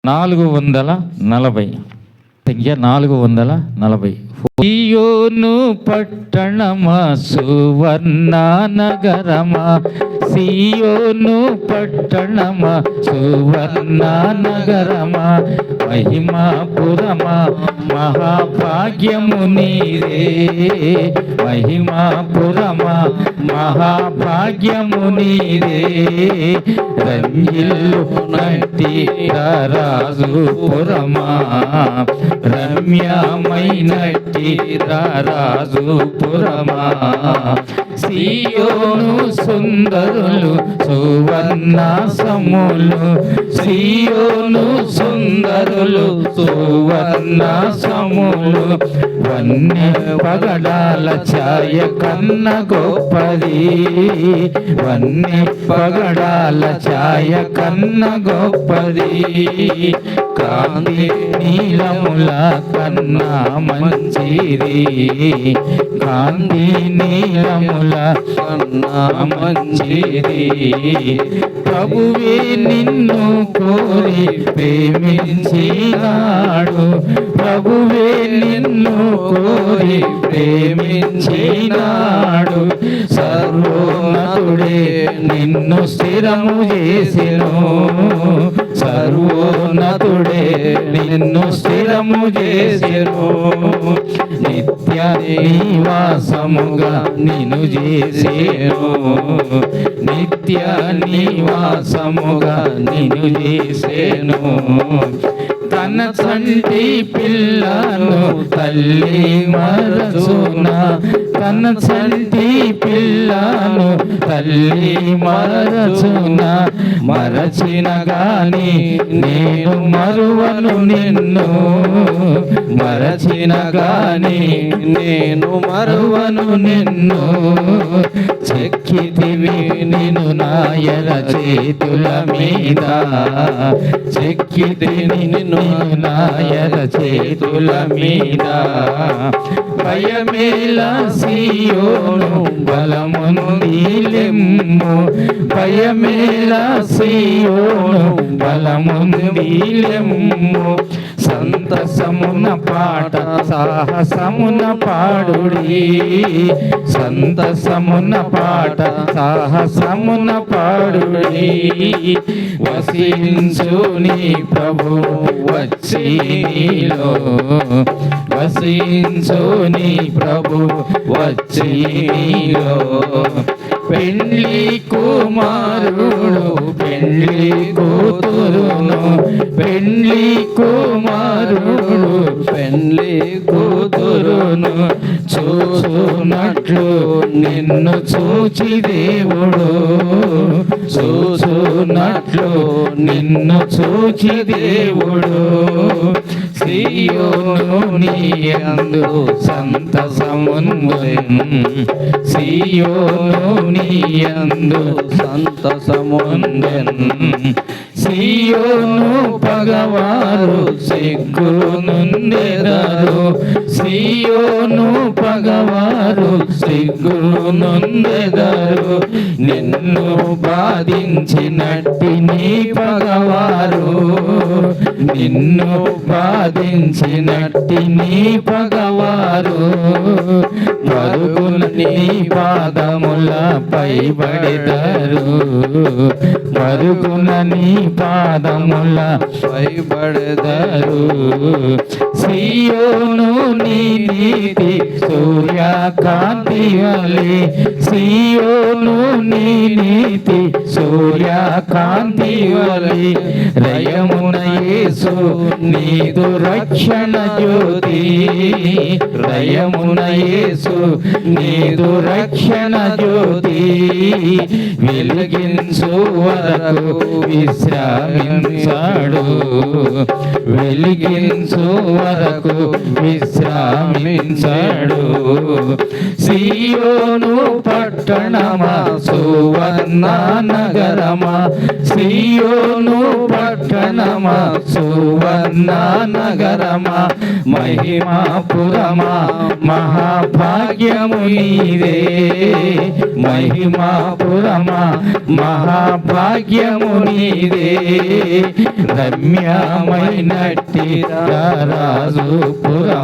440 సంఖ్య 440. సియోను పట్టణమా సువర్ణ నగరమా, సియోను పట్టణమా సువర్ణ నగరమా, మహిమాపురమా మహాభాగ్యము నీదే, మహిమాపురమా మహాభాగ్యము నీదే, రంగిల్లు నటి రాజుపురమా, రమ్యమైనటి రాజుపురమా, సియోను సుందరులు సువర్ణాసములు, సియోను సుందరులు సువర్ణాసములు, వన్య పగడాల ఛాయ కన్న గొప్పది, వన్య పగడాల ఛాయ కన్న గొప్పది, కాంతి నీలముల కన్నా మంచిది, కాంతి నీలముల కన్నా మంచిది, ప్రభువే నిన్ను కోరి ప్రేమించినాడు, ప్రభువే నిన్ను కోరి ప్రేమించినాడు, సర్వోన్నతుడే నిన్ను స్థిరము చేసెను, సర్వోన్నతుడే నిన్ను స్థిరము చేసెను, నిత్య నివాసముగా నిన్ను చేసెను, నిత్య నివాసముగా నిన్ను చేసెను, తన చంటి పిల్లను తల్లి మరచునా, తన చంటి పిల్లను తల్లి మరచునా, మరచిన గాని నేను మరువను నిన్ను, మరచిన గాని నేను మరువను నిన్ను, చెక్కితివి నిన్ను నాయన చేతుల మీద, చెక్కితివి నిన్ను నాయన చేతుల మీద, భయమేలా సియోను బలముందిలెమ్ము, భయమేలా సియోను బలముందిలెమ్ము, సంతసమున పాట సాహసమున పాడుడి, సంతసమున పాట సాహసమున పాడుడి, వసించు నీ ప్రభు వచ్చి నీలో, వసించు నీ ప్రభు వచ్చి నీలో, పెండ్లి కుమారుడు పెండ్లి కూతురును, పెండ్లి కుమారుడు పెండ్లి కూతురును, చూచునట్లు నిన్ను చూచి దేవుడు, చూచునట్లు నిన్ను చూచి దేవుడు, సియోను నీయందు సంతసముందెను, సియోను నీయందు సంతసముందెను, సియోను పగవారు సిగ్గులు నొందెదరు, సియోను పగవారు సిగ్గులు నొందెదరు, నిన్ను బాధించినట్టి నీ పగవారు, నిన్ను బాధించినట్టి నీ పగవారు, పరుగున నీ పాదములపై పడెదరు, పరుగున నీ పాదములపై పడెదరు, సియోను నీ నీతి సూర్యకాంతి వలె, సియోను నీ నీతి సూర్యకాంతి వలె, రయమున యేసు నీదు రక్షణ జ్యోతి, రయమున యేసు నీదు రక్షణ జ్యోతి, వెలిగించు వరకు విశ్రామించాడు, వెలిగించు వరకు విశ్రామించాడు, సియోను పట్టణమా సువర్ణ నగరమా, సియోను పట్టణమా సువర్ణ నగరమా మహిమాపురమా మహాభాగ్యము నీదే మహిమాపురమా మహాభాగ్యము నీదే రమ్యమైనట్టి రాజుపురం